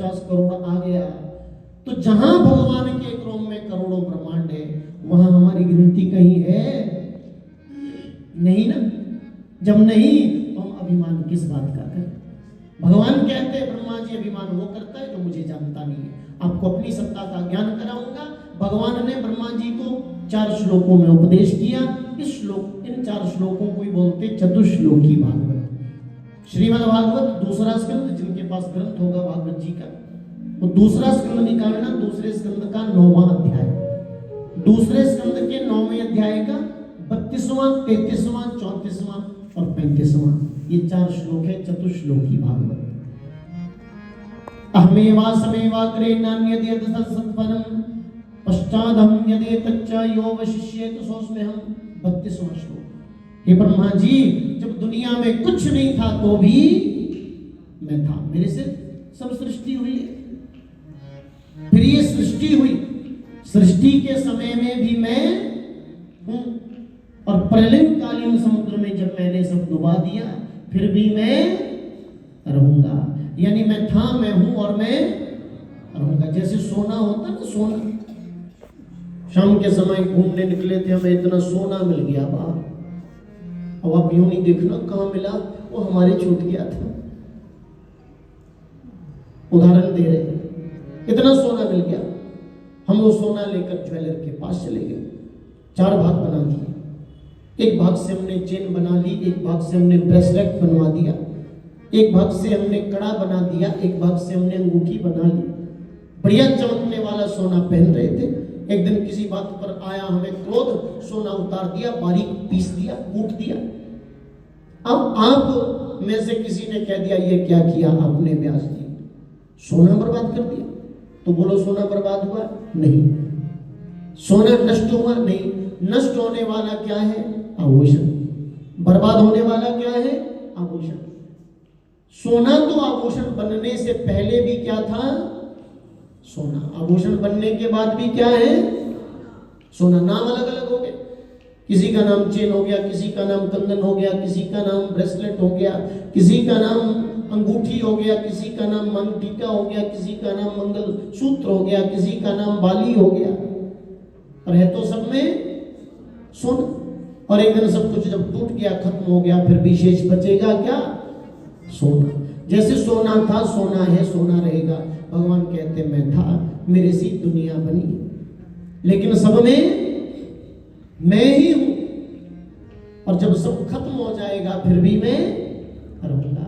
करोड़ आ गया तो जहां भगवान के क्रम में करोड़ों ब्रह्मांड है वहां हमारी गिनती कहीं है नहीं ना। जब नहीं तो हम अभिमान किस बात का करें। भगवान कहते हैं ब्रह्मा जी अभिमान वो करता है जो मुझे जानता नहीं है। आपको अपनी सत्ता का ज्ञान कराऊंगा। भगवान ने ब्रह्मा जी को 4 श्लोकों में उपदेश किया। इन 4 श्लोकों को ही बोलते चतुश्लोकी भागवत। श्रीमद् भागवत दूसरा स्कंद, जिनके पास ग्रंथ होगा भागवत जी का, वो दूसरा स्कंद निकालना, दूसरे स्कंद का 9वां अध्याय, दूसरे स्कंद के 9वें अध्याय का 32वां, 33वां, 34वां और 35वां, ये 4 श्लोक है चतुश्लोकी भागवत। अहमेवा समेवाग्रे नान्यद्यद सत्सत्परम पश्चादहं यदेतच्च यो वशिष्येत सोऽस्म्यहं। 32वां श्लोक। हे ब्रह्मा जी, जब दुनिया में कुछ नहीं था तो भी मैं था, मेरे से सब सृष्टि हुई है। फिर ये सृष्टि हुई, सृष्टि के समय में भी मैं हूं, और प्रलयकालीन समुद्र में जब मैंने सब डुबा दिया फिर भी मैं रहूंगा। यानी मैं था, मैं हूं और मैं रहूंगा। जैसे सोना होता ना, सोना, शाम के समय घूमने निकले थे, हमें इतना सोना मिल गया बाहर। अब आप यूं नहीं देखना कहां मिला, वो हमारे छूट गया था। उदाहरण दे रहे, इतना सोना मिल गया, हम वो सोना लेकर ज्वेलर के पास चले गए। 4 भाग बना दिए। एक भाग से हमने चेन बना ली, एक भाग से हमने ब्रेसलेट बनवा दिया, एक भाग से हमने कड़ा बना दिया, एक भाग से हमने अंगूठी बना ली। बढ़िया चमकने वाला सोना पहन रहे थे। एक दिन किसी बात पर आया हमें क्रोध, सोना उतार दिया, बारीक पीस दिया, कूट दिया। अब आप में से किसी ने कह दिया ये क्या किया आपने ब्याज दी, सोना बर्बाद कर दिया। तो बोलो सोना बर्बाद हुआ? नहीं। सोना नष्ट हुआ? नहीं। नष्ट होने वाला क्या है? आभूषण। बर्बाद होने वाला क्या है? आभूषण। सोना तो आभूषण बनने से पहले भी क्या था? सोना। आभूषण बनने के बाद भी क्या है? सोना। नाम अलग अलग हो गए, किसी का नाम चेन हो गया, किसी का नाम कंगन हो गया, किसी का नाम ब्रेसलेट हो गया, किसी का नाम अंगूठी हो गया, किसी का नाम मांग टीका हो गया, किसी का नाम मंगल सूत्र हो गया, किसी का नाम बाली हो गया, और है तो सब में सोना। और एक दिन सब कुछ जब टूट गया, खत्म हो गया, फिर विशेष बचेगा क्या? सोना। जैसे सोना था, सोना है, सोना रहेगा। भगवान कहते मैं था, मेरे से दुनिया बनी, लेकिन सब में मैं ही हूं, और जब सब खत्म हो जाएगा फिर भी मैं रहूंगा।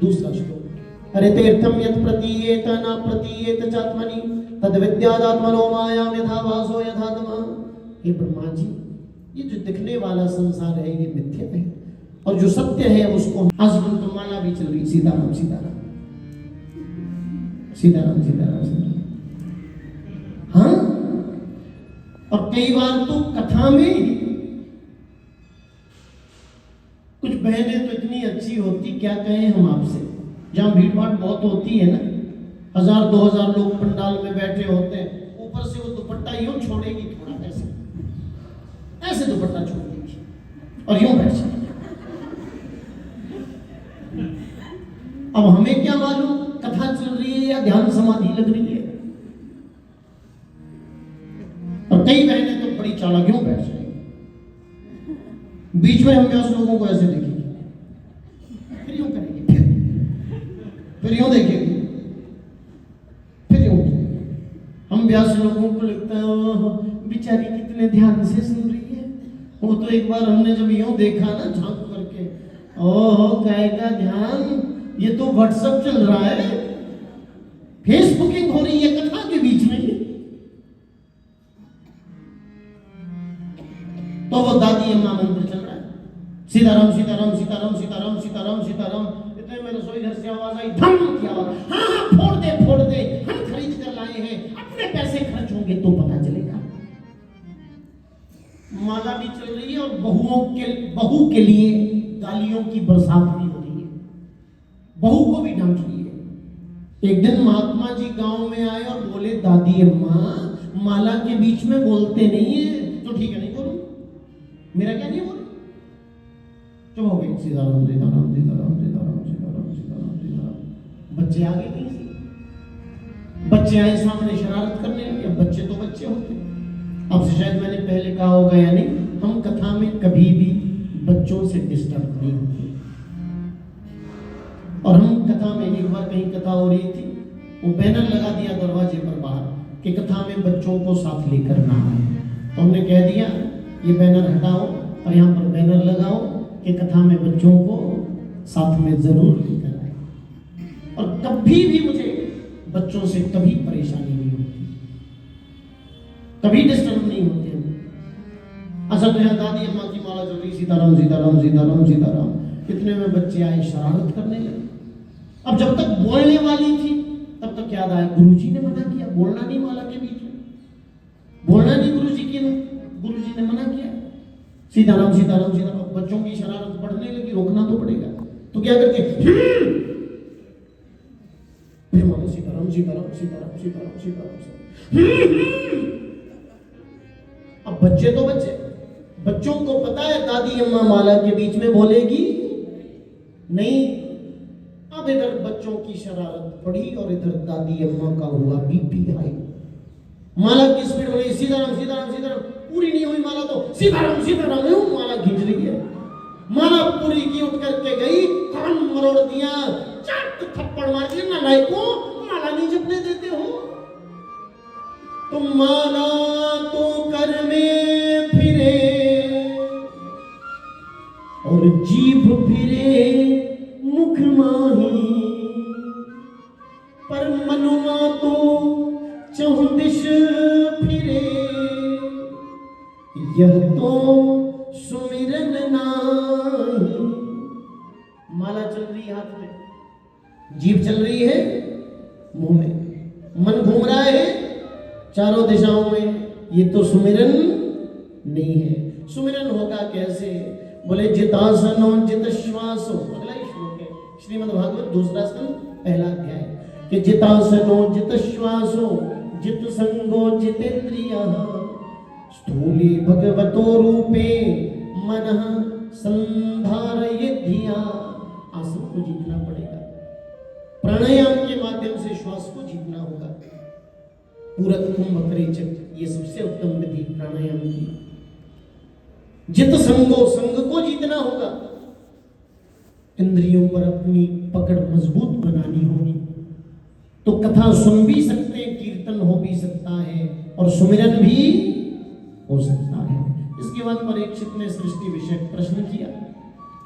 दूसरा श्लोक, अरे तीर्थम यत् प्रतीयेत न प्रतीयेत चात्मनि तद विद्यादात्मनो मायां यथा वासो यथा तमः। हे ब्रह्मा जी, ये जो दिखने वाला संसार है ये मिथ्या है, और जो सत्य है उसको आज मंत्रमाला भी चल रही, सीताराम सीताराम सीताराम सीताराम सीताराम। हाँ, और कई बार तो कथा में कुछ बहनें तो इतनी अच्छी होती, क्या कहें हम आपसे। जहां भीड़ भाड़ बहुत होती है ना, 1000-2000 लोग पंडाल में बैठे होते हैं, ऊपर से वो दुपट्टा यूं छोड़ेगी, थोड़ा ऐसे ऐसे दुपट्टा छोड़ देगी और यूं बैठ जाएगी। अब हमें क्या मालूम कथा चल रही है या ध्यान समाधि लग रही है। और कई बहनें तो बड़ी चालाकियों बैठ जाएंगी, बीच में हम 10 लोगों को ऐसे देखेंगे, फिर यूं करेंगे, फिर यूं देखेंगे, फिर यूं। हम 10 लोगों को लगता है बेचारी कितने ध्यान से सुन रही है। वो तो एक बार हमने जब यूं देखा ना झांक करके, ओहो कहेगा ध्यान, ये तो व्हाट्सएप चल रहा है, फेसबुकिंग हो रही है कथा के बीच में। तो वो दादी अम्मा मंत्र चल रहा है, सीताराम सीताराम सीताराम सीताराम सीताराम सीताराम। इतने में रसोई घर से आवाज आई, धम की आवाज, हाँ फोड़ दे फोड़ दे, हम खरीद कर लाए हैं, अपने पैसे खर्च होंगे तो पता चलेगा। माला भी चल रही है और बहू के लिए गालियों की बरसात भी हो रही है, बहू को भी डांट रही है। एक दिन महात्मा जी गांव में आए और बोले, दादी अम्मा माला के बीच में बोलते नहीं है। तो ठीक है नहीं बोलूं, मेरा क्या नहीं बोलूं, चुप हो गई। सीताराम सीताराम सीताराम सीताराम सीताराम सीताराम सीताराम। बच्चे आ गए कहीं से, बच्चे आए सामने शरारत करने लगे। अब बच्चे तो बच्चे होते हैं। आपसे शायद मैंने पहले कहा होगा या नहीं, हम कथा में कभी भी बच्चों से डिस्टर्ब नहीं होते। और हम कथा में, एक बार कहीं कथा हो रही थी, वो बैनर लगा दिया दरवाजे पर बाहर कि कथा में बच्चों को साथ लेकर ना आए। तो हमने कह दिया ये बैनर हटाओ और यहाँ पर बैनर लगाओ कि कथा में बच्चों को साथ में जरूर लेकर आए। और कभी भी मुझे बच्चों से कभी परेशानी नहीं होती, कभी डिस्टर्ब नहीं होते हम। असल में दादी अम्मा की माला चल रही, सीताराम सीताराम सीताराम सीताराम, इतने में बच्चे आए शरारत करने लगे। अब जब तक बोलने वाली थी तब तक याद आया गुरुजी ने मना किया, बोलना नहीं माला के बीच में, बोलना नहीं। गुरुजी ने मना किया, सीताराम सीताराम सीताराम। बच्चों की शरारत बढ़ने लगी, रोकना तो पड़ेगा। तो क्या करके फिर मानो सीताराम सीताराम सीताराम सीताराम सीताराम। अब बच्चे तो बच्चे, बच्चों को पता है दादी अम्मा माला के बीच में बोलेगी नहीं। अब इधर बच्चों की शरारत बढ़ी और इधर दादी अम्मा का हुआ बीपी हाई। माला की स्पीड बढ़ी, सीताराम सीताराम सीताराम, पूरी नहीं हुई माला तो सीताराम सीताराम माला खींच रही है। माला पूरी की उठ करके गई, कान मरोड़ दिया, चट थप्पड़ मार दिया, नालायको माला नहीं जपने देते हो तुम, माला तो कर में फिरे और जीभ फिरे मुख माही, पर मनुआ तो चहुदिश फिरे, यह तो सुमिरन नाही। माला चल रही है हाथ में, जीभ चल रही है मुंह में, मन घूम रहा है चारों दिशाओं में, ये तो सुमिरन नहीं है। सुमिरन होगा कैसे? बोले जितासनो जित श्वासो, अगला ही श्लोक है श्रीमद् भागवत दूसरा स्कंद पहला अध्याय, कि जितासनो जित श्वासो जित संगो जितेंद्रियः स्थूले भगवतो रूपे मनः संधारयेद्धिया। आसन को जीतना पड़ेगा, प्राणायाम के माध्यम से श्वास को जीतना होगा। पूरक कुंभ परिचय, ये सबसे उत्तम विधि प्राणायाम की। जित संगो, संग को जीतना होगा। इंद्रियों पर अपनी पकड़ मजबूत बनानी होगी। तो कथा सुन भी सकते हैं, कीर्तन हो भी सकता है और सुमिरन भी हो सकता है। इसके बाद परीक्षित ने सृष्टि विषय प्रश्न किया।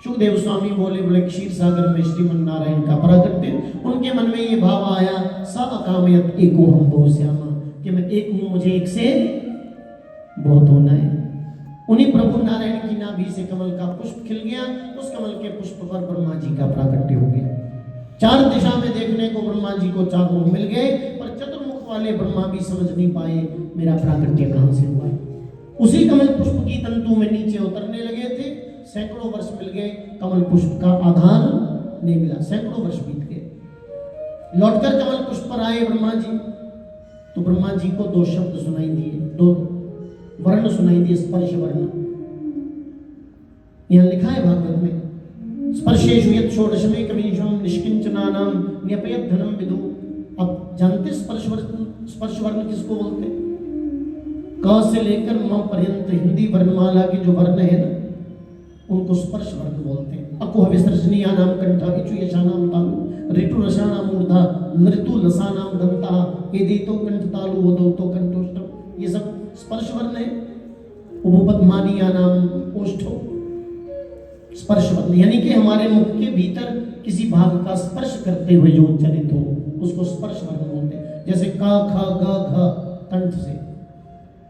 सुखदेव स्वामी बोले क्षीर सागर में श्रीमन नारायण का प्राकट्य। उनके मन में ये भाव आया, स अकामयत एको हम बहु श्यामा, कि मैं एक हूं, मुझे एक से बहुत होना है। उन्हीं प्रभु नारायण की नाभि से कमल का पुष्प खिल गया। उस कमल के पुष्प पर ब्रह्मा जी का प्राकट्य हो गया। चार दिशा में देखने को ब्रह्मा जी को चार मुख मिल गए, पर चतुर्मुख वाले ब्रह्मा भी समझ नहीं पाए मेरा प्राकट्य कहां से हुआ है। उसी कमल पुष्प की तंतु में नीचे उतरने लगे थे। सैकड़ों वर्ष मिल गए, कमल पुष्प का आधार नहीं मिला। सैकड़ों वर्ष बीत गए। लौटकर कमल पुष्प पर आए ब्रह्मा जी, तो ब्रह्मा जी को दो शब्द सुनाई दिए, दो वर्ण सुनाई दिए, स्पर्श वर्ण। यहां लिखा है भागवत में, स्पर्शेषु यत् षोडशमे कवीशम निष्किंचनानाम न्यपयत् धनम विदु। अब जानते स्पर्श वर्ण किसको बोलते हैं? क से लेकर म पर्यंत हिंदी वर्णमाला के जो वर्ण है ना, उनको स्पर्श वर्ण बोलते हैं। अकुह विसर्जनीया नाम कंठा, इचु यशानाम तालु, ऋतु रसानाम ऊर्धा, नृतु लसानाम दंता, एदेतो कंठ तालु वदौतो कंठोष्टम। ये सब स्पर्श वर्ण है। उपपद्मानीया नाम ओष्ठो, स्पर्श वर्ण, यानी कि हमारे मुख के भीतर किसी भाग का स्पर्श करते हुए जो उच्चारित हो उसको स्पर्श वर्ण बोलते हैं। जैसे का खा गा घा कंठ से,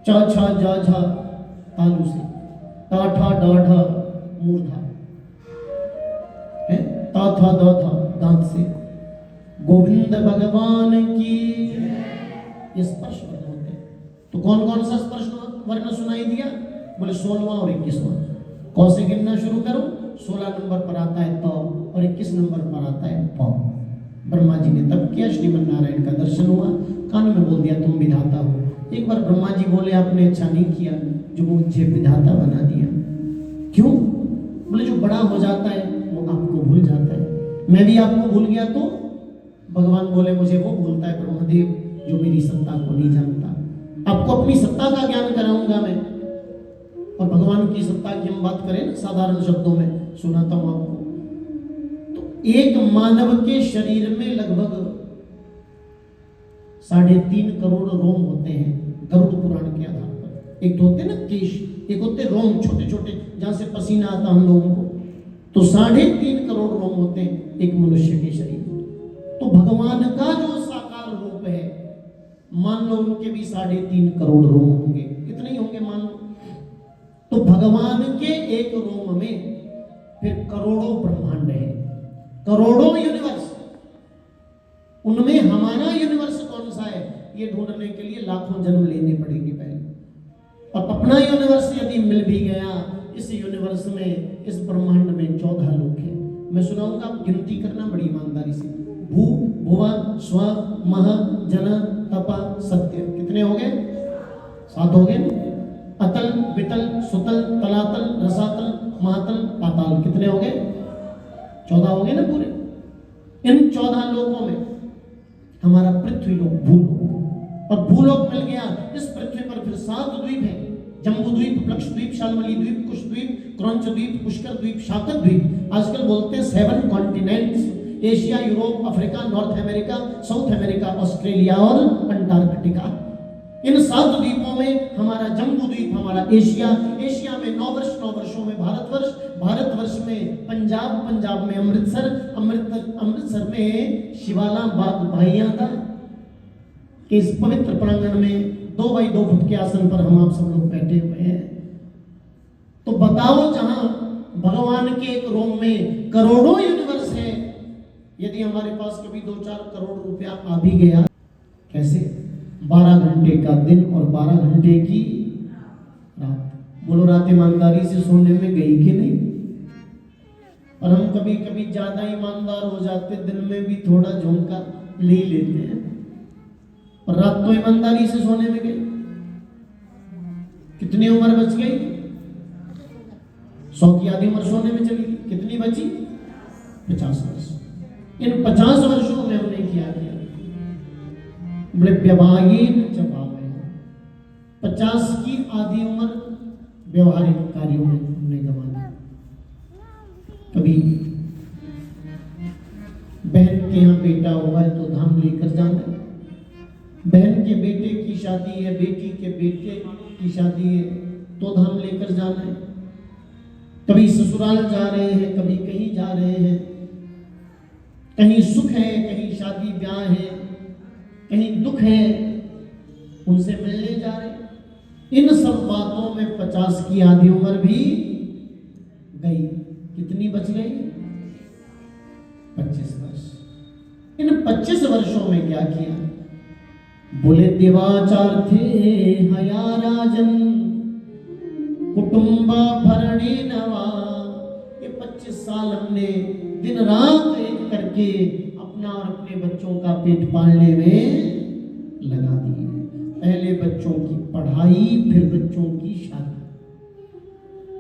चा छा जा झा तालु से, ता ठा डा ढा मूर्धा है, ता था दा था दांत से। गोविंद भगवान की, ये स्पर्श वर्ण होते हैं। तो कौन कौन सा स्पर्श वर्ण सुनाई दिया? बोले 16वां और 21वां। कौन से गिनना शुरू करो? 16 नंबर पर आता है त और 21 नंबर पर आता है प। ब्रह्मा जी ने तब किया, श्रीमन नारायण का दर्शन हुआ, कान में बोल दिया तुम विधाता हो। एक बार ब्रह्मा जी बोले आपने अच्छा नहीं किया जो मुझे विधाता बना दिया। क्यों? बोले जो बड़ा हो जाता है वो आपको भूल जाता है। मैं भी आपको भूल गया तो भगवान बोले मुझे वो भूलता है ब्रह्मदेव जो मेरी सत्ता को नहीं जानता। आपको अपनी सत्ता का ज्ञान कराऊंगा मैं, और भगवान की सत्ता की हम बात करें ना साधारण शब्दों में, सुनाता हूं आपको। तो एक मानव के शरीर में लगभग 3.5 करोड़ रोम होते हैं गरुड़ पुराण के आधार पर। एक तो होते ना केश, एक होते रोम छोटे छोटे जहां से पसीना आता हम लोगों को, तो 3.5 करोड़ रोम होते हैं एक मनुष्य के शरीर में। तो भगवान का जो साकार रूप है, मान लो उनके भी 3.5 करोड़ रोम होंगे, इतने ही होंगे मान लो। तो भगवान के एक रोम में फिर करोड़ों ब्रह्मांड है, करोड़ों यूनिवर्स। उनमें हमारा यूनिवर्स कौन सा है, ये ढूंढने के लिए लाखों जन्म लेने पड़ेंगे पहले। और अपना यूनिवर्स यदि मिल भी गया, इस यूनिवर्स में, इस ब्रह्मांड में 14 लोक हैं। मैं सुनाऊंगा, आप गिनती करना बड़ी ईमानदारी से। भू भुवा स्व मह जन तप सत्य, कितने हो गए? 7 हो गए। अतल वितल सुतल तलातल रसातल महातल पाताल, कितने हो गए? 14 हो गए ना पूरे। इन 14 लोकों में हमारा पृथ्वी लोक भूलोक, और भूलोक मिल गया। इस पृथ्वी पर फिर 7 द्वीप हैं, जम्बू द्वीप, प्लक्ष द्वीप, शालमली द्वीप, कुश द्वीप, क्रौंच द्वीप, पुष्कर द्वीप, शाकत द्वीप। आजकल बोलते हैं 7 continents, Asia, Europe, Africa, north America, south America, Australia और अंटार्कटिका। इन 7 द्वीपों में हमारा जम्बू द्वीप, हमारा एशिया, एशिया में 9 वर्ष, 9 वर्षों में भारतवर्ष, भारतवर्ष में पंजाब, पंजाब में अमृतसर, अमृतसर में शिवाला बाग भाईयादा के इस पवित्र प्रांगण में 2 बाई 2 फुट के आसन पर हम आप सब लोग बैठे हुए हैं। तो बताओ, जहां भगवान के एक रोम में करोड़ों यूनिवर्स है, यदि हमारे पास कभी 2-4 करोड़ रुपया आ भी गया, कैसे? 12 घंटे का दिन और 12 घंटे की रात। बोलो, रात ईमानदारी से सोने में गई कि नहीं? और हम कभी कभी ज्यादा ईमानदार हो जाते, दिन में भी थोड़ा झोंका ले लेते हैं, और रात तो ईमानदारी से सोने में गई। कितनी उम्र बच गई? 100 की आधी उम्र सोने में चली गई। कितनी बची? 50 वर्ष। इन 50 वर्षों में हमने क्या किया? बड़े व्यवहारिक जवाब है। 50 की आधी उम्र व्यवहारिक कार्यों में हमने गंवा दी। कभी बहन के यहाँ बेटा हुआ है तो धाम लेकर जाना है, बहन के बेटे की शादी है, बेटी के बेटे की शादी है तो धाम लेकर जाना है। कभी ससुराल जा रहे हैं, कभी कहीं जा रहे हैं, कहीं सुख है, कहीं शादी ब्याह है, कहीं दुख है, उनसे मिलने जा रहे हैं। इन सब बातों में 50 की आधी उम्र भी गई। कितनी बच गई? 25 वर्ष। इन 25 वर्षों में क्या किया? बोले, देवाचार थे हया राजन कुटुंबा भरणे नवा। ये 25 साल हमने दिन रात एक करके अपना और अपने बच्चों का पेट पालने में लगा दिए। पहले बच्चों की पढ़ाई, फिर बच्चों की शादी।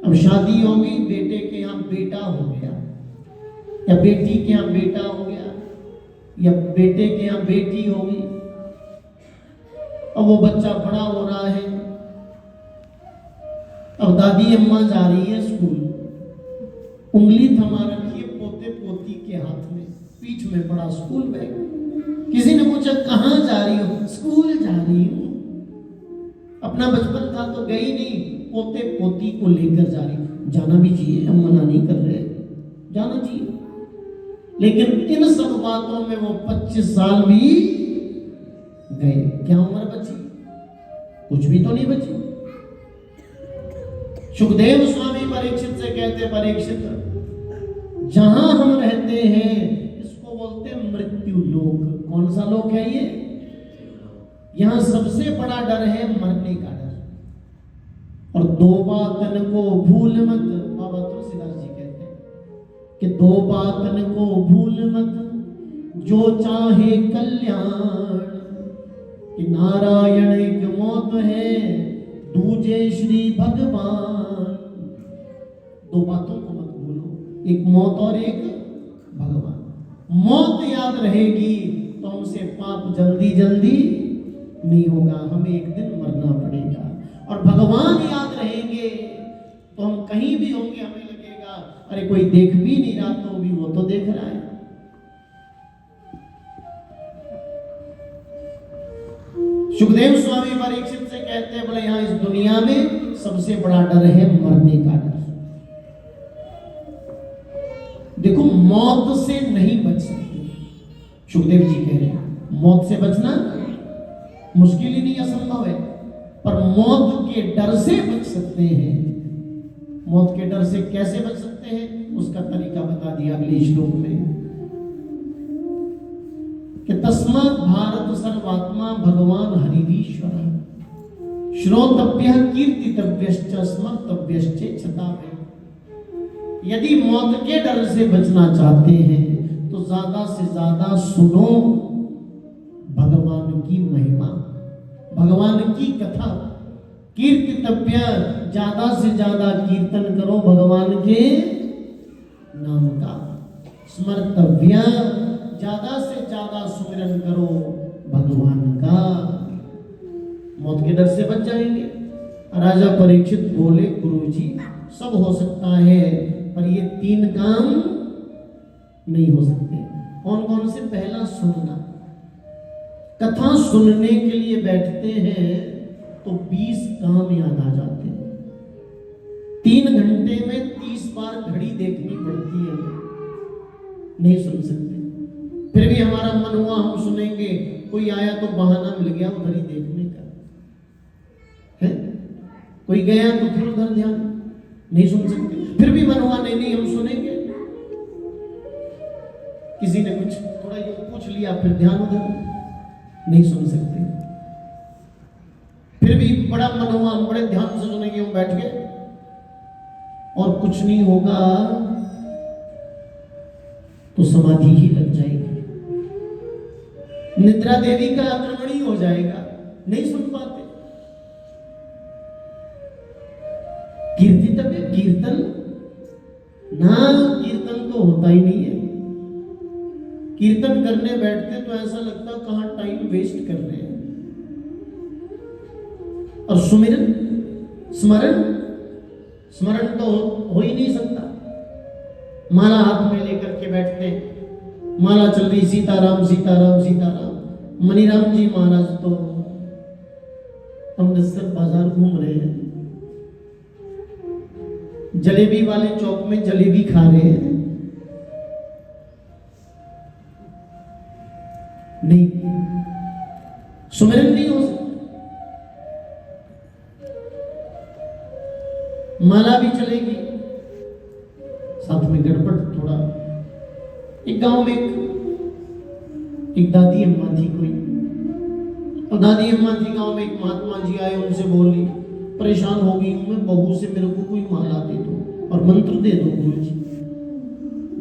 अब शादी हो गई, बेटे के यहाँ बेटा हो गया, या बेटी के यहाँ बेटा हो गया, या बेटे के यहाँ बेटी हो गई। अब वो बच्चा बड़ा हो रहा है, अब दादी अम्मा जा रही है स्कूल, उंगली थमा रखी है पोते पोती के हाथ में, पीठ में बड़ा स्कूल बैग। किसी ने पूछा कहाँ जा रही हो? स्कूल जा रही हूँ। अपना बचपन था तो गई नहीं, पोते पोती को लेकर जा रही। जाना भी चाहिए, हम मना नहीं कर रहे, जाना चाहिए, लेकिन इन सब बातों में वो 25 साल भी गए। क्या उम्र बची? कुछ भी तो नहीं बची। सुखदेव स्वामी परीक्षित से कहते, परीक्षित, जहां हम रहते हैं इसको बोलते हैं मृत्यु लोक। कौन सा लोक है ये? यहां सबसे बड़ा डर है मरने का डर। और 2 बातन को भूल मत, बाबा तुलसीदास जी कहते हैं कि 2 बातन को भूल मत, जो चाहे कल्याण, कि नारायण एक मौत है, दूजे श्री भगवान। 2 बातों को मत भूलो, एक मौत और एक भगवान। मौत याद रहेगी तो हमसे पाप जल्दी जल्दी नहीं होगा, हमें एक दिन मरना पड़ेगा। और भगवान याद रहेंगे तो हम कहीं भी होंगे, हमें लगेगा अरे कोई देख भी नहीं रहा तो भी वो तो देख रहा है। सुखदेव स्वामी परीक्षित से कहते हैं, बोले यहां इस दुनिया में सबसे बड़ा डर है मरने का डर। देखो मौत से नहीं बच सकते, सुखदेव जी कह रहे हैं मौत से बचना मुश्किल ही नहीं, असंभव है, पर मौत के डर से बच सकते हैं। मौत के डर से कैसे बच सकते हैं उसका तरीका बता दिया अगले श्लोक में कि तस्मात् भारत सर्वात्मा भगवान हरिरीश्वर श्रोतव्य कीर्तितव्यश्च स्मर्तव्यश्च क्षताव्य। यदि मौत के डर से बचना चाहते हैं तो ज्यादा से ज्यादा सुनो भगवान की महिमा, भगवान की कथा। कीर्तितव्य, ज्यादा से ज्यादा कीर्तन करो भगवान के नाम का। स्मर्तव्य, ज्यादा से ज्यादा सुमिरन करो भगवान का। मौत के डर से बच जाएंगे। राजा परीक्षित बोले, गुरुजी सब हो सकता है पर ये 3 काम नहीं हो सकते। कौन कौन से? पहला सुनना। कथा सुनने के लिए बैठते हैं तो 20 काम याद आ जाते हैं। 3 घंटे में 30 बार घड़ी देखनी पड़ती है, नहीं सुन सकते। फिर भी हमारा मन हुआ हम सुनेंगे, कोई आया तो बहाना मिल गया उधर ही देखने का है, कोई गया तो फिर उधर ध्यान, नहीं सुन सकते। फिर भी मन हुआ नहीं नहीं हम सुनेंगे, किसी ने कुछ थोड़ा ये पूछ लिया फिर ध्यान उधर, नहीं सुन सकते। फिर भी बड़ा मन हुआ हम बड़े ध्यान से सुनेंगे, हम बैठ गए और कुछ नहीं होगा तो समाधि ही लग जाएगी, निद्रा देवी का आक्रमण ही हो जाएगा, नहीं सुन पाते। कीर्तितव्य, कीर्तन ना, कीर्तन तो होता ही नहीं है। कीर्तन करने बैठते तो ऐसा लगता कहां टाइम वेस्ट कर रहे हैं। और सुमिरन, स्मरण, स्मरण तो हो ही नहीं सकता। माला हाथ में लेकर के बैठते, माला चल रही सीताराम सीताराम सीताराम। मनीराम जी महाराज तो अमृतसर बाजार घूम रहे हैं, जलेबी वाले चौक में जलेबी खा रहे हैं। नहीं, सुमिरन नहीं हो सकता। माला भी चलेगी, साथ में गड़बड़ थोड़ा। एक गांव में एक दादी अम्मा थी कोई, और दादी अम्मा थी गांव में। एक महात्मा जी आए, उनसे बोली, परेशान हो गई हूं मैं, बहू से मेरे को कोई माला दे दो और मंत्र दे दो गुरुजी।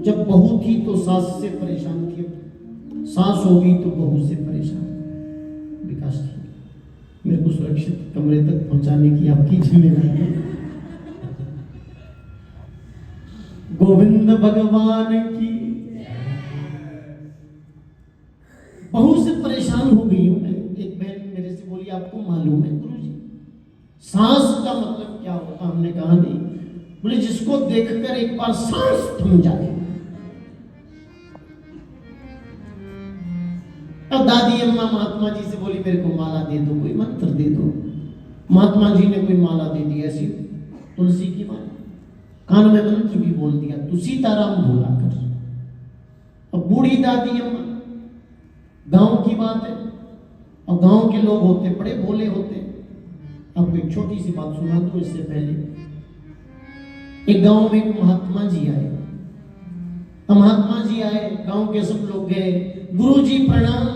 जब बहू थी तो सास से परेशान थी, सास हो गई तो बहू से परेशान। विकास जी, मेरे को सुरक्षित कमरे तक पहुंचाने की आपकी जिम्मेदारी है। गोविंद भगवान की। बहू से परेशान हो गई हूं मैं। एक बहन मेरे से बोली, आपको मालूम है गुरुजी सांस का मतलब क्या होता? हमने कहा नहीं। बोले जिसको देखकर एक बार सांस थम जाए। अब दादी अम्मा महात्मा जी से बोली, मेरे को माला दे दो, कोई मंत्र दे दो। महात्मा जी ने कोई माला दे दी, ऐसी तुलसी की माला। कान में मंत्र भी बोल दिया, तू सीताराम बोला कर। अब बूढ़ी दादी अम्मा, गांव की बात है, और गांव के लोग होते बड़े भोले होते। आपको एक छोटी सी बात सुना दूं इससे पहले। एक गांव में एक महात्मा जी आए। महात्मा जी आए, गांव के सब लोग गए, गुरु जी प्रणाम,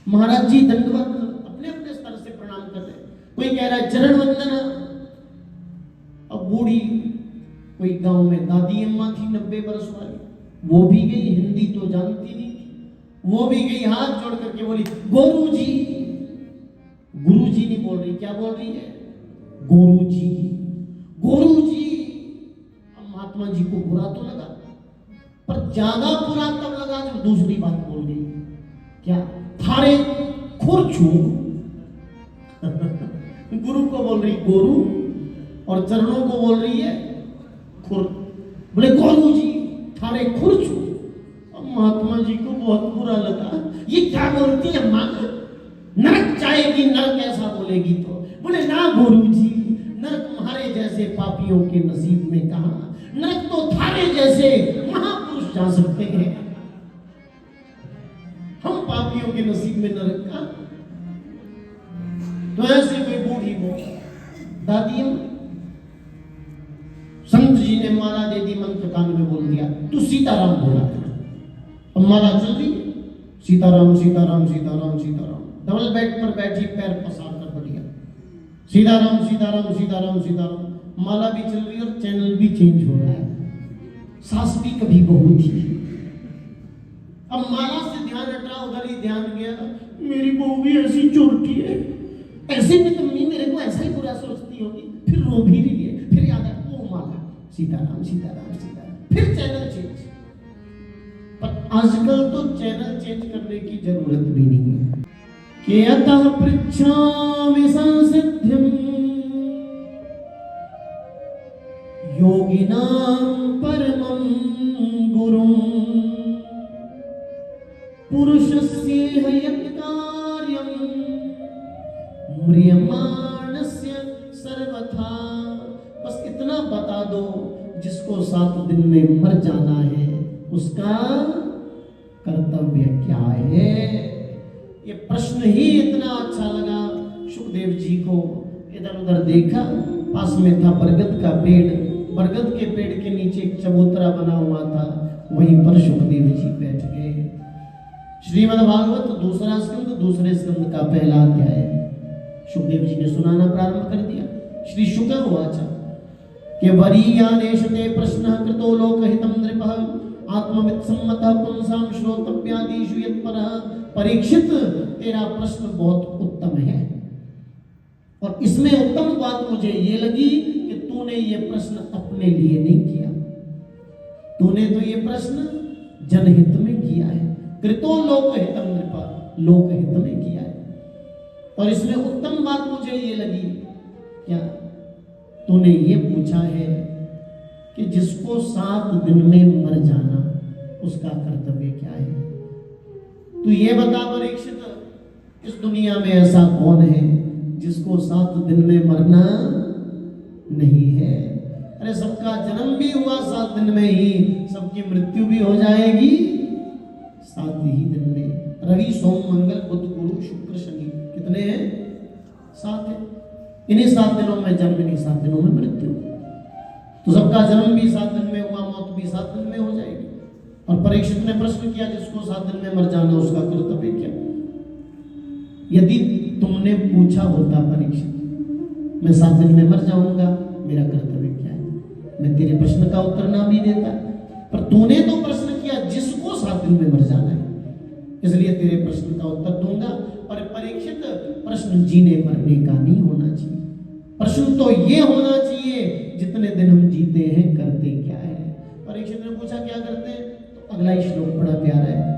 महाराज जी दंडवत, अपने अपने स्तर से प्रणाम कर रहे। कोई कह रहा है चरण वंदना। अब बूढ़ी कोई गांव में दादी अम्मा थी 90 वर्ष वाली, वो भी गई, हिंदी तो जानती नहीं थी, वो भी गई, हाथ जोड़ करके बोली, गुरु जी। गुरु जी नहीं बोल रही, क्या बोल रही है? गुरु जी, गुरु जी। अब महात्मा जी को बुरा तो लगा, पर ज्यादा बुरा तब लगा जब दूसरी बात बोल गई। क्या? थारे खुर छू गुरु को बोल रही गोरू और चरणों को बोल रही है खुर। बोले गोरू जी थारे खुर छू। अब महात्मा जी को बहुत बुरा लगा, ये क्या बोलती है माँ, नरक जाएगी, नरक ऐसा बोलेगी तो। बोले ना गुरु जी, नरक तुम्हारे जैसे पापियों के नसीब में कहा, नरक तो थारे जैसे महापुरुष जा सकते हैं, हम पापियों के नसीब में नरक का। तो ऐसे कोई बूढ़ी दादी संत जी ने माला दे दी, मंत्र कान में बोल दिया, तू सीताराम बोला। अब माला चल रही, सीताराम सीताराम सीताराम सीताराम। डबल बेड पर बैठी पैर पसार कर बढ़िया, सीताराम सीताराम सीताराम सीताराम। माला भी चल रही और चैनल भी चेंज हो रहा है, सास भी कभी बहू थी। अब माला से ध्यान हटा, उधर ही ध्यान गया, मेरी बहू भी ऐसी चोरटी है, ऐसे में तो मेरे को ऐसा ही बुरा सोचती होगी। फिर रो भी रही है, फिर याद है वो माला, सीताराम सीताराम सीताराम, फिर चैनल चेंज। पर आजकल तो चैनल चेंज करने की जरूरत भी नहीं है। कि अतः पृच्छामि संसिद्धिं योगिनां परमं गुरुं पुरुषस्य यत् कार्यं म्रियमाणस्य सर्वथा। बस इतना बता दो, जिसको 7 दिन में मर जाना है उसका कर्तव्य क्या है। ये प्रश्न ही इतना अच्छा लगा सुखदेव जी को। इधर उधर देखा, पास में था बरगद का पेड़, बरगद के पेड़ के नीचे एक चबूतरा बना हुआ था, वहीं पर सुखदेव जी बैठ गए। श्रीमद् भागवत दूसरा स्कंद, दूसरे स्कंद का पहला अध्याय सुखदेव जी ने सुनाना प्रारंभ कर दिया। श्री शुक उवाच के वरीयानेश ते प्रश्नः कृतो लोकहितं नृपः आत्मवित् सम्मतः पुंसां श्रोतव्यादिषु यत्परः। परीक्षित, तेरा प्रश्न बहुत उत्तम है, और इसमें उत्तम बात मुझे ये लगी कि तूने ये प्रश्न अपने लिए नहीं किया, तूने तो ये प्रश्न जनहित में किया है। कृतो लोकहितं नृपः, लोकहित में किया है। और इसमें उत्तम बात मुझे ये लगी, क्या तूने ये पूछा है कि जिसको 7 दिन में मर जाना उसका कर्तव्य क्या है। तू ये बता परीक्षित, इस दुनिया में ऐसा कौन है जिसको 7 दिन में मरना नहीं है। अरे सबका जन्म भी हुआ 7 दिन में ही, सबकी मृत्यु भी हो जाएगी 7 ही दिन में। रवि सोम मंगल बुध गुरु शुक्र शनि, कितने हैं? 7 है। इन्हीं 7 दिनों में जन्म, इन्हीं 7 दिनों में मृत्यु। तो सबका जन्म भी 7 दिन में हुआ, मौत भी 7 दिन में हो जाएगी। और परीक्षित ने प्रश्न किया, जिसको 7 दिन में मर जाना उसका कर्तव्य क्या। यदि तुमने पूछा होता परीक्षित, मैं 7 दिन में मर जाऊंगा, मेरा कर्तव्य क्या है, मैं तेरे प्रश्न का उत्तर ना भी देता। पर तूने तो प्रश्न किया जिसको 7 दिन में मर जाना है, इसलिए तेरे प्रश्न का उत्तर दूंगा। पर परीक्षित, प्रश्न जीने मरने का नहीं होना चाहिए। प्रश्न तो ये होना चाहिए, जितने दिन हम जीते हैं करते क्या है। परीक्षित ने पूछा क्या करते हैं, तो अगला ही श्लोक बड़ा प्यारा है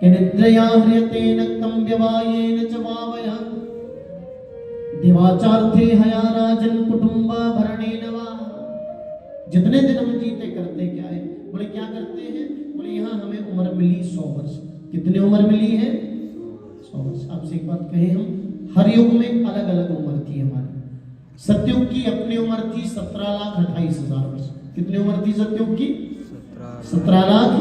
कि निद्रया ह्रियते नक्तं व्यवायेन च वावयः दिवाचार्थे हया राजन कुटुंबाभरणेन वा। जितने दिन हम जीते करते क्या है। बोले क्या करते हैं, बोले यहाँ हमें उम्र मिली 100 वर्ष। कितनी उम्र मिली है? 100 वर्ष। आपसे एक बात कहें, हम हर युग में अलग अलग उम्र थी हमारी। सतयुग की अपनी उम्र थी 17,28,000 वर्ष। कितनी उम्र थी सतयुग की? 17 लाख।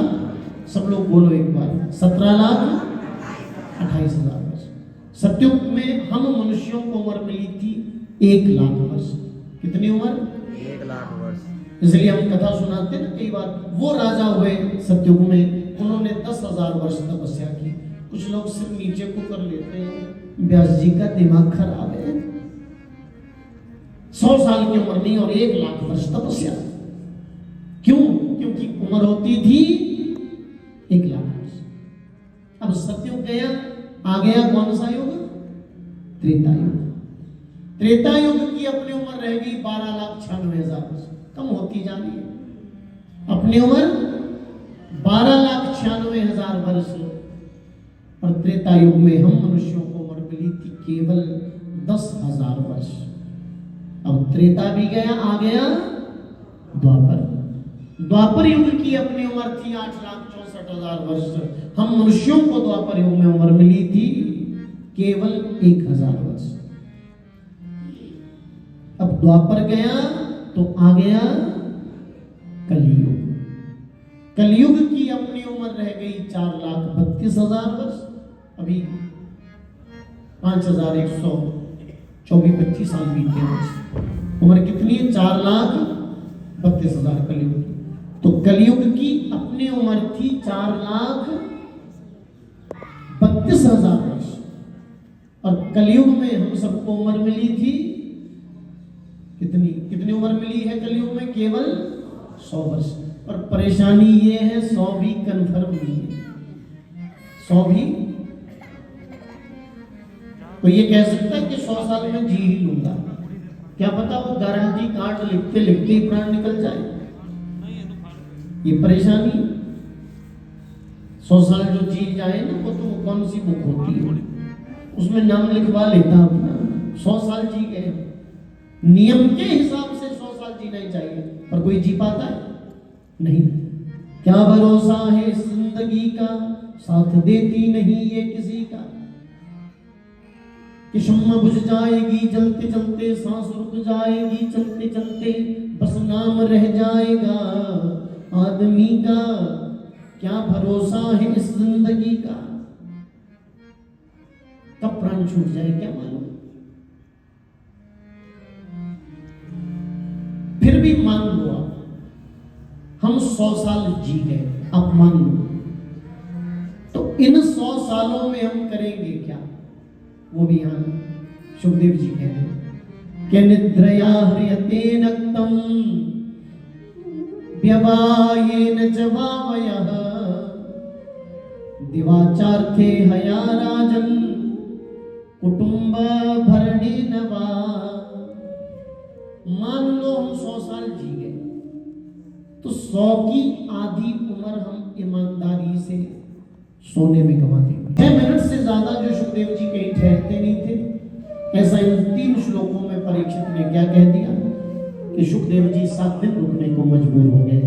सब लोग बोलो एक बार, 17,28,000 वर्ष। सतयुग में हम मनुष्यों को उम्र मिली थी 1 लाख वर्ष। कितनी उम्र? 1 लाख वर्ष। इसलिए हम कथा सुनाते हैं ना कई बार। वो राजा हुए सतयुग में, उन्होंने 10,000 वर्ष तपस्या की। कुछ लोग सिर्फ नीचे को कर लेते हैं, व्यास जी का दिमाग खराब है। 100 साल की उम्र नहीं और 1 लाख वर्ष तपस्या। क्यों? क्योंकि उम्र होती थी 1 लाख वर्ष। अब सतयुग गया, आ गया कौन सा युग? त्रेता युग। त्रेता युग की अपनी उम्र रह गई 12,96,000 वर्ष, कम होती जा रही है। अपनी उम्र 12,96,000 वर्ष। और त्रेता युग में हम मनुष्यों को उम्र मिली थी केवल 10,000 वर्ष। अब त्रेता भी गया, आ गया द्वापर। द्वापर युग की अपनी उम्र थी 8,64,000 वर्ष। हम मनुष्यों को द्वापर युग में उम्र मिली थी केवल 1,000 वर्ष। अब द्वापर गया तो आ गया कलयुग। कलयुग की अपनी उम्र रह गई 4,32,000 वर्ष। अभी 5,124-25 साल बीते हैं। उम्र कितनी है? 4,32,000 कलयुग की। तो कलयुग की अपनी उम्र थी 4,32,000 वर्ष। और कलयुग में हम सबको उम्र मिली थी कितनी कितनी उम्र मिली है कलयुग में? केवल 100 वर्ष। और परेशानी ये है 100 भी कन्फर्म नहीं है। 100 भी कोई ये कह सकता है कि 100 साल में जी ही लूंगा, क्या पता वो गारंटी कार्ड लिखते लिखते ही प्राण निकल जाए। ये परेशानी 100 साल जो जी जाए ना, वो तो कौन सी बुक होती है, उसमें नाम लिखवा लेता अपना। 100 साल जी गए, नियम के हिसाब से 100 साल जीना ही चाहिए, पर कोई जी पाता है? नहीं। क्या भरोसा है जिंदगी का, साथ देती नहीं ये किसी का। कि शम्मा बुझ जाएगी जलते जलते, सांस रुक जाएगी चलते चलते, बस नाम रह जाएगा आदमी का। क्या भरोसा है इस जिंदगी का, कब प्राण छूट जाए क्या मालूम। फिर भी मान लो आप, हम 100 साल जी गए, आप मान लो, तो इन 100 सालों में हम करेंगे क्या? वो भी यहाँ सुखदेव जी कह रहे हैं कि निद्रया ह्रियते नक्तम व्यवायेन च वावयः दिवाचार्थे हया राजन कुटुंब भरणेन वा। मान लो हम 100 साल जी गए, तो 100 की आधी उम्र हम ईमानदारी से सोने में गंवा देंगे। 6 मिनट से ज्यादा जो सुखदेव जी कहीं ठहरते नहीं थे। ऐसा इन 3 श्लोकों में परीक्षित ने क्या कह दिया कि सुखदेव जी 7 दिन रुकने को मजबूर हो गए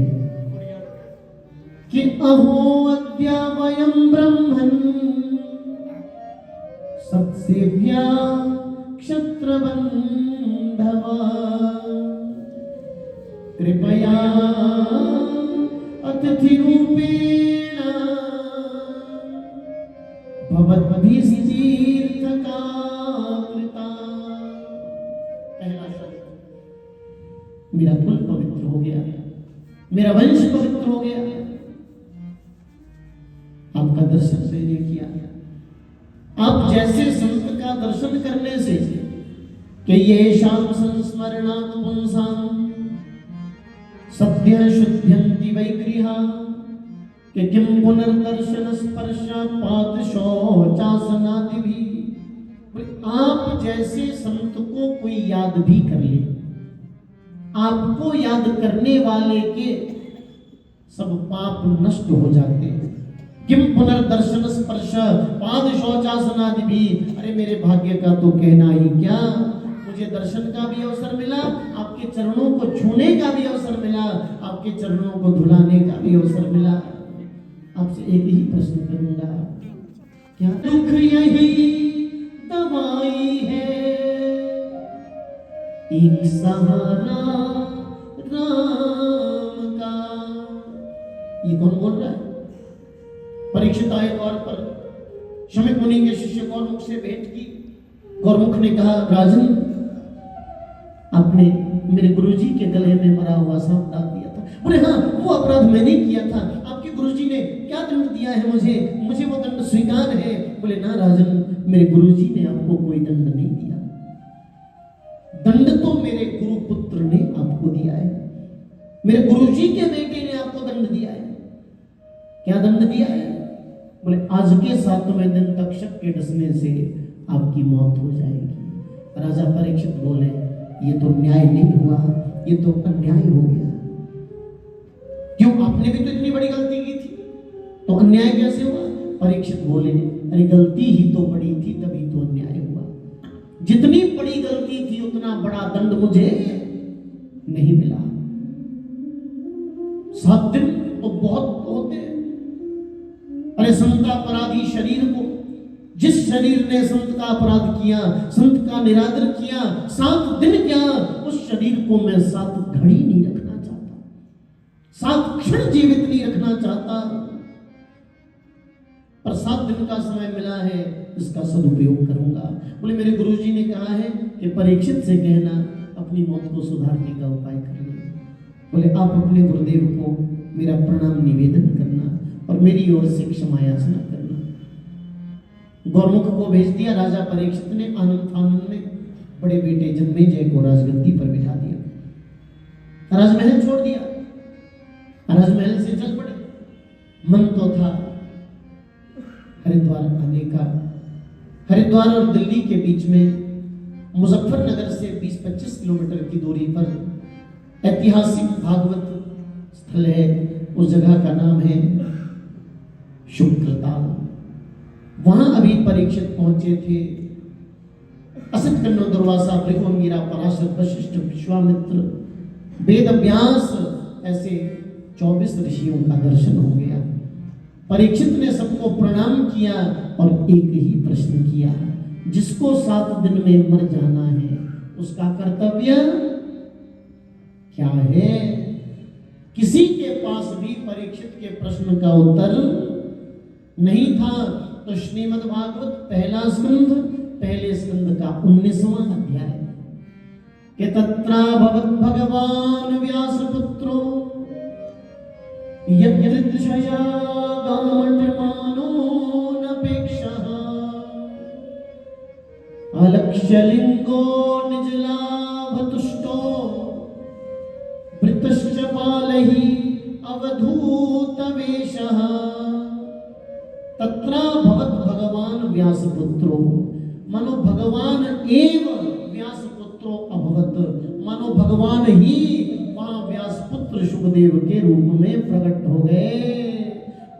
कि अहो अद्या वयम ब्रह्मन् सत्सेव्या क्षत्र बंधवा कृपया अतिथि रूपेण भवद्भिस्तीर्थ काकृता। पहला शब्द, मेरा कुल पवित्र हो गया, मेरा वंश पवित्र हो गया, आपका दर्शन मैंने किया। आप जैसे संत का दर्शन करने से कि ये शाम संस्मरणात् पुंसाम सद्य शुद्ध्यन्ति वैगृहा कि किम पुनर्दर्शन स्पर्शापात शौचासनादि भी। आप जैसे संत को कोई याद भी कर ले, आपको याद करने वाले के सब पाप नष्ट हो जाते हैं। किम पुनर्दर्शन स्पर्श पाद शौचासनादि भी। अरे मेरे भाग्य का तो कहना ही क्या, मुझे दर्शन का भी अवसर मिला, आपके चरणों को छूने का भी अवसर मिला, आपके चरणों को धुलाने का भी अवसर मिला। आपसे एक ही प्रश्न करूंगा, क्या दुख यही दवाई है, एक सहारा राम का। ये कौन बोल रहा है? परीक्षित आए द्वार पर, शमिक मुनि के शिष्य गौरमुख से भेंट की। गौरमुख ने कहा, राजन आपने मेरे गुरुजी के गले में मरा हुआ सांप डाल दिया था। बोले हाँ, वो अपराध मैंने किया था। आपके गुरुजी ने क्या दंड दिया है मुझे वो दंड स्वीकार है। बोले ना राजन, मेरे गुरुजी ने आपको कोई दंड नहीं दिया, दंड तो मेरे गुरुपुत्र ने आपको दिया है, मेरे गुरुजी के बेटे ने आपको दंड दिया है। क्या दंड दिया है? बोले आज के 7वें दिन तक्षक के डसने से आपकी मौत हो जाएगी। राजा परीक्षित बोले, ये तो न्याय नहीं हुआ, ये तो अन्याय हो गया। क्यों? आपने भी तो इतनी बड़ी गलती की थी, तो अन्याय कैसे हुआ? परीक्षित बोले, अरे गलती ही तो बड़ी थी, तभी तो अन्याय हुआ। जितनी बड़ी गलती थी उतना बड़ा दंड मुझे नहीं मिला। 7 दिन तो बहुत होते हैं। अरे संत का अपराधी शरीर को, जिस शरीर ने संत का अपराध किया, संत का निरादर किया, 7 दिन क्या, उस शरीर को मैं 7 घड़ी नहीं रखना चाहता, 7 क्षण जीवित नहीं रखना चाहता। पर 7 दिन का समय मिला है, इसका सदुपयोग करूंगा। बोले मेरे गुरुजी ने कहा है कि परीक्षित से कहना अपनी मौत को सुधारने का उपाय कर ले। बोले आप अपने गुरुदेव को मेरा प्रणाम निवेदन करना और मेरी ओर से क्षमा याचना करना। गौरमुख को भेज दिया। राजा परीक्षित ने आनंद आनंद में बड़े बेटे जन्मेजय को राजगद्दी पर बिठा दिया, राजमहल छोड़ दिया, राजमहल से चल पड़े। मन तो था हरिद्वार आने का। हरिद्वार और दिल्ली के बीच में मुजफ्फरनगर से 20-25 किलोमीटर की दूरी पर ऐतिहासिक भागवत स्थल है। उस जगह का नाम है शुक्रताल। वहां अभी परीक्षित पहुंचे थे। असित कन्नो दुर्वासा भृगु अंगिरा पराशर वशिष्ठ विश्वामित्र वेद व्यास ऐसे 24 ऋषियों का दर्शन हो गया। परीक्षित ने सबको प्रणाम किया और एक ही प्रश्न किया, जिसको 7 दिन में मर जाना है उसका कर्तव्य क्या है? किसी के पास भी परीक्षित के प्रश्न का उत्तर नहीं था। तो श्रीमद् भागवत पहला स्कंध, पहले स्कंद का 19वां अध्याय के तत्रा भवत भगवान व्यास पुत्रो यदृच्छया गामटमानो नपेक्षः अलक्ष्यलिंगो निजलाभतुष्टो वृतश्च बालहि अवधूतवेशः तत्रा भवत भगवान व्यासपुत्रो। मानो भगवान एव व्यासपुत्रो अभवत, मानो भगवान ही वहां व्यासपुत्र सुखदेव के रूप में प्रकट हो गए।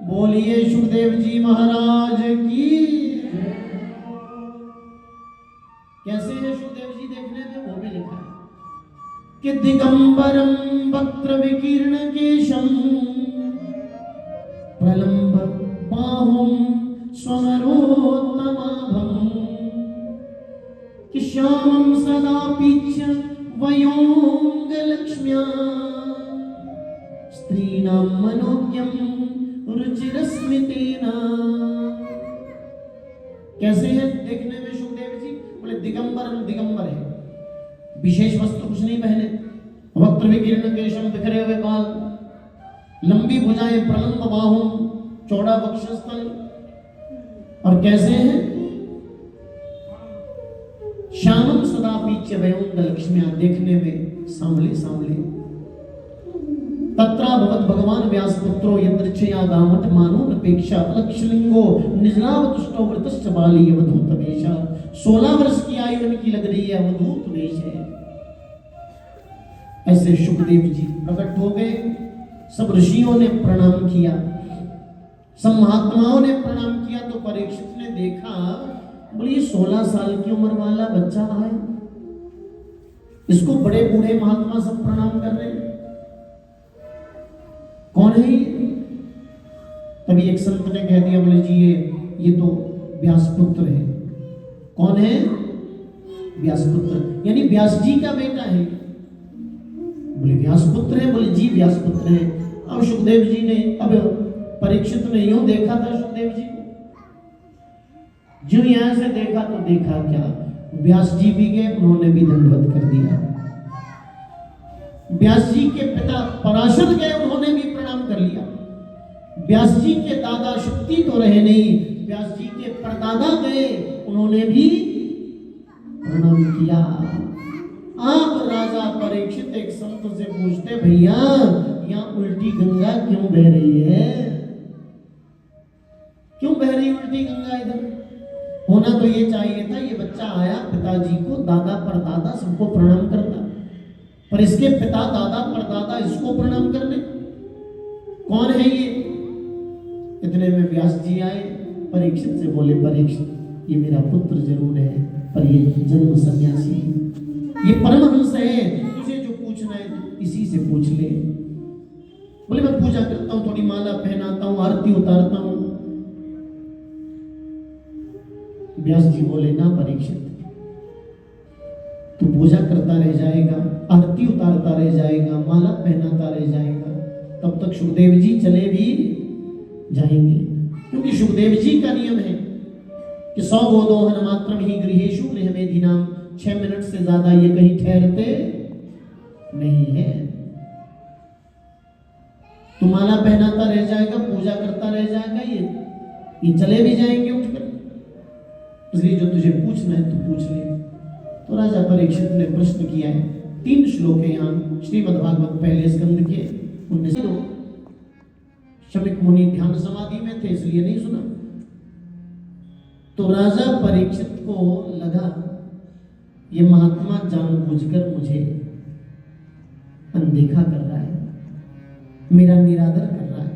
बोलिए सुखदेव जी महाराज की। कैसे है सुखदेव जी देखने में, वो भी लिखा है कि दिगंबरम वक्त्र विकीर्ण केशम प्रलंब बाहुम स्वमरोत्तमाभम कि श्यामं सदा पीच्य वयोंग लक्ष्म्या स्त्रीणां मनोज्ञं रुचिरस्मितेना। कैसे है देखने में सुखदेव जी? बोले दिगंबरम, दिगंबर है, विशेष वस्त्र कुछ नहीं पहने, वक्त्र विकीर्ण केशम, बिखरे हुए बाल, लंबी भुजाएं, प्रलंब बाहुं, चौड़ा वक्षस्थल। और कैसे है? श्यामम सदा पीच्य वयोंग लक्ष्म्या, देखने में सांवले सांवले। तत्रा भवत भगवान व्यासपुत्रो यदृच्छया गामट मानो नपेक्षा अलक्ष्यलिंगो निजलावतुष्टो वृतश्च बाली अवधूत वेश। 16 वर्ष की आयु उनकी लग रही है, अवधूत वेश है। ऐसे सुखदेव जी प्रकट हो गए। सब ऋषियों ने प्रणाम किया, सब महात्माओं ने प्रणाम किया। तो परीक्षित ने देखा, बोले 16 साल की उम्र वाला बच्चा है, इसको बड़े बूढ़े महात्मा सब प्रणाम कर रहे हैं, कौन है ये? तभी एक संत ने कह दिया, बोले जी ये तो व्यासपुत्र है। कौन है? व्यासपुत्र, यानी व्यास जी का बेटा है। बोले व्यासपुत्र है? बोले जी व्यासपुत्र है। अब सुखदेव जी ने, अब परीक्षित ने यूं देखा था सुखदेव जी को, जो यहां से देखा तो देखा क्या, व्यास जी भी गए, उन्होंने भी दंडवत कर दिया। व्यास जी के पिता पराशर गए, उन्होंने भी प्रणाम कर लिया। व्यास जी के दादा शक्ति तो रहे नहीं, व्यास जी के परदादा गए, उन्होंने भी प्रणाम किया। आप राजा परीक्षित एक संत से पूछते, भैया यहाँ उल्टी गंगा क्यों बह रही है? क्यों बह रही उल्टी गंगा इधर? होना तो ये चाहिए था, ये बच्चा आया पिताजी को, दादा परदादा सबको प्रणाम करता, पर इसके पिता दादा परदादा इसको प्रणाम करने। कौन है ये? इतने में व्यास जी आए, परीक्षित से बोले, परीक्षित ये मेरा पुत्र जरूर है पर ये जन्म सन्यासी है, ये परमहंस है, तुझे जो पूछना है तो इसी से पूछ ले। बोले मैं पूजा करता हूँ, थोड़ी माला पहनाता हूँ, आरती उतारता हूँ। व्यास जी बोले ना परीक्षित, तू पूजा करता रह जाएगा, आरती उतारता रह जाएगा, माला पहनाता रह जाएगा, तब तक सुखदेव जी चले भी जाएंगे। क्योंकि सुखदेव जी का नियम है कि 100 गोदोहन मात्रम ही गृहेषु गृहमेधिनाम, 6 मिनट से ज्यादा ये कहीं ठहरते नहीं है। तू माला पहनाता रह जाएगा, पूजा करता रह जाएगा, ये चले भी जाएंगे उठकर। इसलिए जो तुझे पूछना है तू पूछ ले। तो राजा परीक्षित ने प्रश्न किया है। 3 श्लोक है यहाँ श्रीमद् भागवत पहले स्कंद के 19। शमिक मुनि ध्यान समाधि में थे इसलिए नहीं सुना। तो राजा परीक्षित को लगा ये महात्मा जानबूझकर मुझे अनदेखा कर रहा है, मेरा निरादर कर रहा है।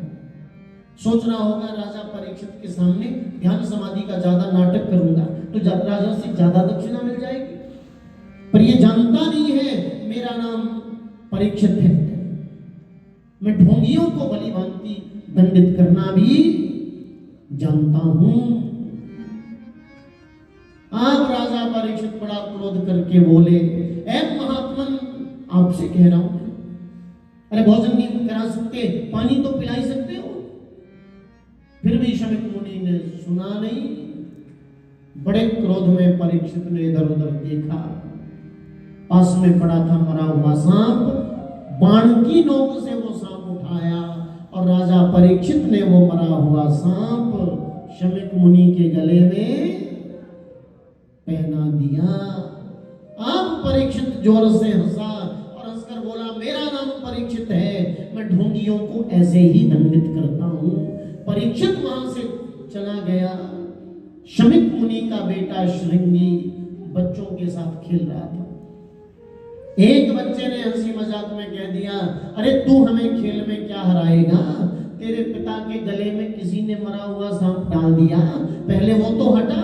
सोच रहा होगा राजा परीक्षित के सामने ध्यान समाधि का ज्यादा नाटक करूंगा तो राजा से ज्यादा दक्षिणा मिल जाएगी, पर ये जानता नहीं है मेरा नाम परीक्षित है। मैं ढोंगियों को भली भांति दंडित करना भी जानता हूं। आप राजा परीक्षित बड़ा क्रोध करके बोले, ऐ महात्मन आपसे कह रहा हूं, अरे भोजन नहीं करा सकते, पानी तो पिला ही सकते हो। फिर भी शमिक मुनि ने सुना नहीं। बड़े क्रोध में परीक्षित ने इधर उधर देखा, पास में पड़ा था मरा हुआ सांप, बाण की नोक से वो सांप उठाया और राजा परीक्षित ने वो मरा हुआ सांप शमिक मुनि के गले में पहना दिया। अब परीक्षित जोर से हंसा और हंसकर बोला, मेरा नाम परीक्षित है, मैं ढोंगियों को ऐसे ही दंडित करता हूं। परीक्षित वहां से चला गया। शमिक मुनि का बेटा श्रृंगी बच्चों के साथ खेल रहा था। एक बच्चे ने हंसी मजाक में कह दिया, अरे तू हमें खेल में क्या हराएगा, तेरे पिता के गले में किसी ने मरा हुआ सांप डाल दिया, पहले वो तो हटा।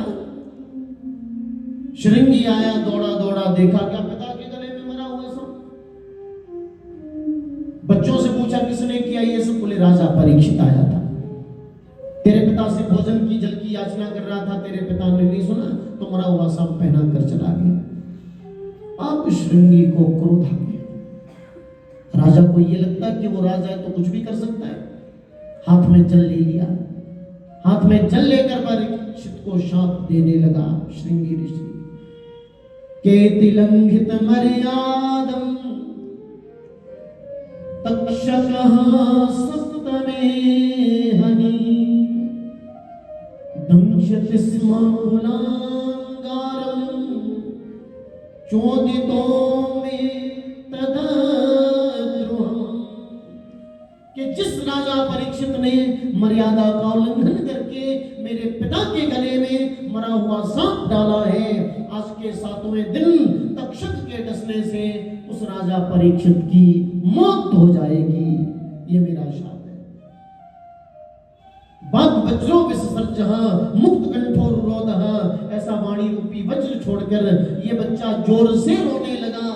श्रृंगी आया, दौड़ा दौड़ा देखा क्या पिता के गले में मरा हुआ सांप। बच्चों से पूछा किसने किया ये सब, बोले राजा परीक्षित आया था, तेरे पिता से भोजन की जल की याचना कर रहा था, तेरे पिता ने नहीं सुना तो मरा हुआ सांप पहना कर चला गया। अब श्रृंगी को क्रोध आ गया। राजा को ये लगता कि वो राजा है तो कुछ भी कर सकता है। हाथ में जल ले लिया, हाथ में जल लेकर परीक्षित को शाप देने लगा। श्रृंगी ऋषि केति लंघित मर्यादम तक्षकः सप्तमे हनि दंशति स्म कुलांगारम चोदितो में तद्रुहम्। कि जिस राजा परीक्षित ने मर्यादा का उल्लंघन करके मेरे पिता के गले में मरा हुआ सांप डाला है, आज के 7वें दिन तक्षक के डसने से उस राजा परीक्षित की मौत हो जाएगी। ये मेरा शाप है। बाग वज्रो विसर्जः मुक्त कंठो रोदः। ऐसा वाणी रूपी वज्र छोड़कर ये बच्चा जोर से रोने लगा।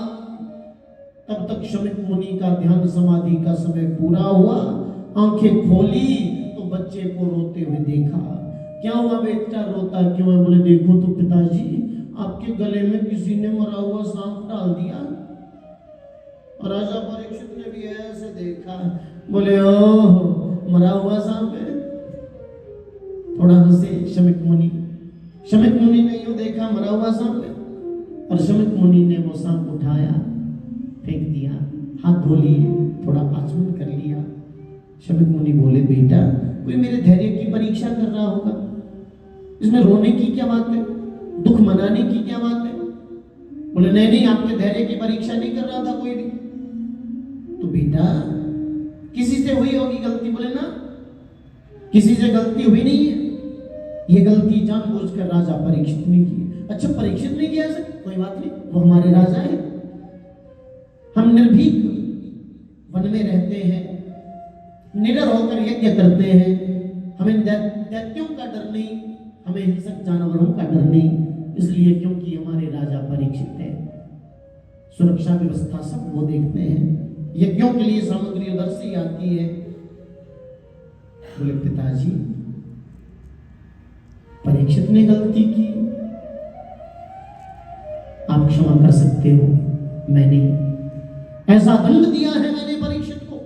तब तक शमिक मुनि का ध्यान समाधि का समय पूरा हुआ। आंखें खोली तो बच्चे को रोते हुए देखा। क्या हुआ बेटा, रोता क्यों है? बोले देखो तो पिताजी, आपके गले में किसी ने मरा हुआ सांप डाल दिया। और राजा परीक्षित ने भी ऐसे देखा, बोले ओह मरा हुआ सांप है। थोड़ा हंसे शमिक मुनि। शमिक मुनि ने यूं देखा मरा हुआ सांप है, और शमिक मुनि ने वो सांप उठाया, फेंक दिया, हाथ धो लिए, थोड़ा आचमन कर लिया। शमिक मुनि बोले बेटा, कोई मेरे धैर्य की परीक्षा कर रहा होगा, इसमें रोने की क्या बात है, दुख मनाने की क्या बात है? बोले नहीं नहीं, आपके धैर्य की परीक्षा नहीं कर रहा था कोई भी। तो बेटा किसी से हुई होगी गलती। बोले ना, किसी से गलती हुई नहीं है, ये गलती जानबूझकर राजा परीक्षित ने की। अच्छा परीक्षित ने किया ऐसे, कोई बात नहीं, वो हमारे राजा है। हम निर्भीक वन में रहते हैं, निडर होकर यज्ञ करते हैं, हमें दैत्यों का डर नहीं, हमें हिंसक जानवरों का डर नहीं, इसलिए क्योंकि हमारे राजा परीक्षित है। सुरक्षा व्यवस्था सब वो देखते हैं, यज्ञों के लिए सामग्री उधर से ही आती है। बोले पिताजी परीक्षित ने गलती की, आप क्षमा कर सकते हो, मैंने ऐसा दंड दिया है, मैंने परीक्षित को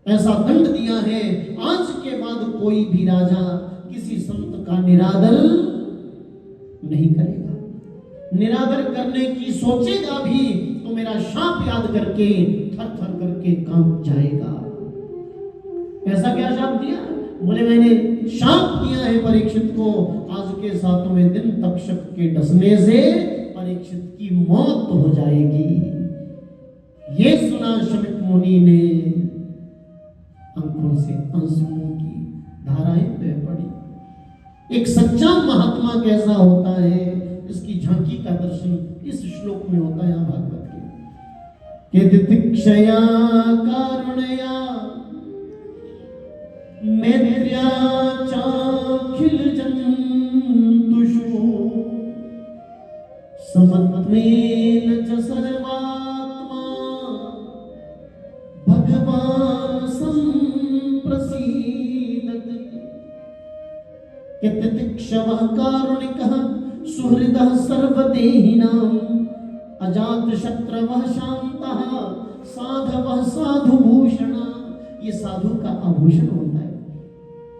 ऐसा दंड दिया है, आज के बाद कोई भी राजा किसी संत का निरादर नहीं करेगा। निरादर करने की सोचेगा भी तो मेरा शाप याद करके थर थर करके कांप जाएगा। ऐसा क्या शाप दिया? बोले मैंने शाप दिया है परीक्षित को, आज के 7वें दिन तक्षक के डसने से परीक्षित की मौत हो जाएगी। ये सुना शमिक मुनि ने आंखों से आंसुओं की धाराएं बह पड़ी। एक सच्चा महात्मा कैसा होता है, इसकी झांकी का दर्शन इस श्लोक में होता है भागवत के। तितिक्षया कारुण्या मैत्र्या चाखिल जंतुषु समत्वेन च सर्वात्मा भगवान संप्रसीदति। तितिक्षवः कारुणिकः सुहृदः सर्वदेहिनां अजात शत्रवः शान्तः साधवः साधुभूषणः। ये साधु का आभूषण होता है।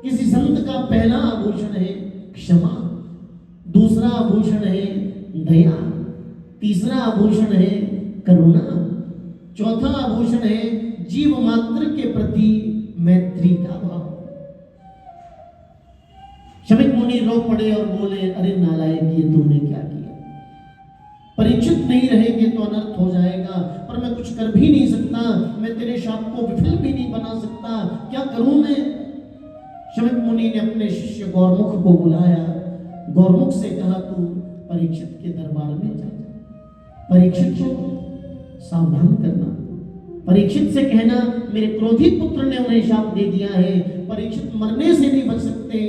किसी संत का पहला आभूषण है क्षमा, दूसरा आभूषण है दया, तीसरा आभूषण है करुणा, चौथा आभूषण है जीव मात्र के प्रति मैत्री का भाव। शमिक मुनि रो पड़े और बोले, अरे नालायक, ये तूने क्या किया? परीक्षित नहीं रहेंगे तो अनर्थ हो जाएगा, पर मैं कुछ कर भी नहीं सकता, मैं तेरे शाप को विफल भी नहीं बना सकता, क्या करूं मैं? शमिक मुनि ने अपने शिष्य गौरमुख को बुलाया, गौरमुख से कहा, तू परीक्षित के दरबार में जा, परीक्षित को सावधान करना, परीक्षित से कहना मेरे क्रोधित पुत्र ने उन्हें शाप दे दिया है, परीक्षित मरने से नहीं बच सकते,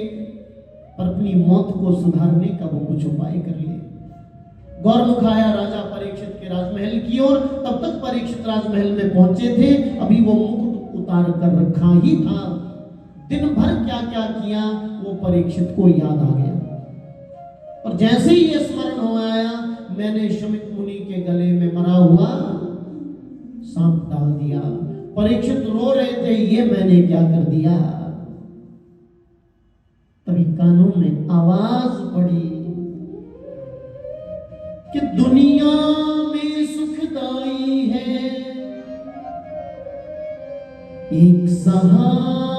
पर अपनी मौत को सुधारने का वो कुछ उपाय कर ले। गौरमुख आया राजा परीक्षित के राजमहल की ओर। तब तक परीक्षित राजमहल में पहुंचे थे, अभी वो मुकुट उतार कर रखा ही था। दिन भर क्या क्या किया वो परीक्षित को याद आ गया, और जैसे ही ये स्मरण हो आया, मैंने शमिक मुनि के गले में मरा हुआ सांप डाल दिया। परीक्षित रो रहे थे, ये मैंने क्या कर दिया। तभी कानों में आवाज पड़ी कि दुनिया में सुखदाई है एक सहारा